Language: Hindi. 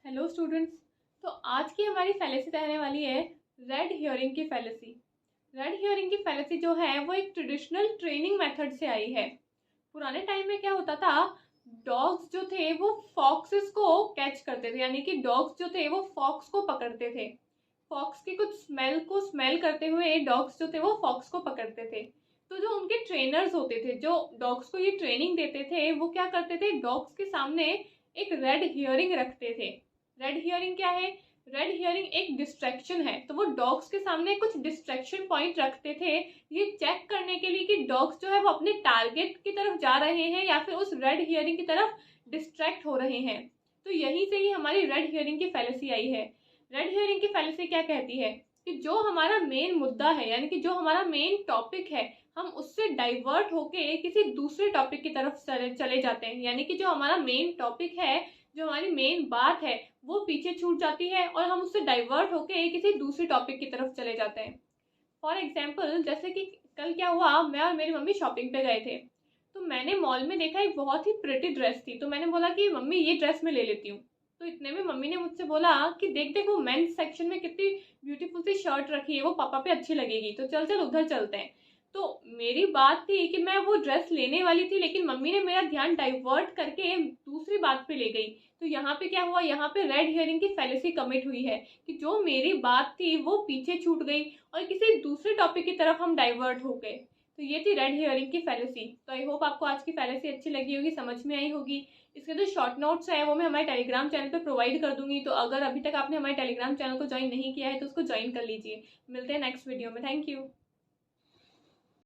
Hello students. तो आज की हमारी फैलेसी रहने वाली है रेड हियरिंग की फैलेसी। रेड हियरिंग की फैलेसी जो है वो एक ट्रेडिशनल ट्रेनिंग मेथड से आई है। पुराने टाइम में क्या होता था, डॉग्स जो थे वो फॉक्सेस को कैच करते थे, यानी कि डॉग्स जो थे वो फॉक्स को पकड़ते थे। फॉक्स की कुछ स्मेल को स्मेल करते हुए डॉग्स जो थे वो फॉक्स को पकड़ते थे। तो जो उनके ट्रेनर्स होते थे, जो डॉग्स को ये ट्रेनिंग देते थे, वो क्या करते थे, डॉग्स के सामने एक रेड हियरिंग रखते थे। रेड हियरिंग क्या है? रेड हियरिंग एक डिस्ट्रैक्शन है। तो वो डॉग्स के सामने कुछ डिस्ट्रैक्शन पॉइंट रखते थे, ये चेक करने के लिए कि डॉग्स जो है वो अपने टारगेट की तरफ जा रहे हैं या फिर उस रेड हियरिंग की तरफ डिस्ट्रैक्ट हो रहे हैं। तो यहीं से ही हमारी रेड हियरिंग की फैलेसी आई है। रेड हियरिंग की फैलेसी क्या कहती है कि जो हमारा मेन मुद्दा है, यानी कि जो हमारा मेन टॉपिक है, हम उससे डाइवर्ट होके किसी दूसरे टॉपिक की तरफ चले जाते हैं। यानी कि जो हमारा मेन टॉपिक है, जो हमारी मेन बात है, वो पीछे छूट जाती है और हम उससे डाइवर्ट होके किसी दूसरे टॉपिक की तरफ चले जाते हैं। फॉर एग्जाम्पल, जैसे कि कल क्या हुआ, मैं और मेरी मम्मी शॉपिंग पे गए थे। तो मैंने मॉल में देखा एक बहुत ही प्रिटी ड्रेस थी, तो मैंने बोला कि मम्मी ये ड्रेस मैं ले लेती हूँ। तो इतने में मम्मी ने मुझसे बोला कि देख देख वो मेंस सेक्शन में कितनी ब्यूटीफुल सी शर्ट रखी है, वो पापा पे अच्छी लगेगी, तो चल चल उधर चलते हैं। तो मेरी बात थी कि मैं वो ड्रेस लेने वाली थी, लेकिन मम्मी ने मेरा ध्यान डाइवर्ट करके दूसरी बात पे ले गई। तो यहाँ पे क्या हुआ, यहाँ पे रेड हियरिंग की फैलेसी कमिट हुई है कि जो मेरी बात थी वो पीछे छूट गई और किसी दूसरे टॉपिक की तरफ हम डाइवर्ट हो गए। तो ये थी रेड हियरिंग की फैलेसी। तो आई होप आपको आज की फैलेसी अच्छी लगी होगी, समझ में आई होगी। इसके जो शॉर्ट नोट्स है वो मैं हमारे टेलीग्राम चैनल पे प्रोवाइड कर दूंगी, तो अगर अभी तक आपने हमारे टेलीग्राम चैनल को ज्वाइन नहीं किया है तो उसको ज्वाइन कर लीजिए। मिलते हैं नेक्स्ट वीडियो में। Thank you.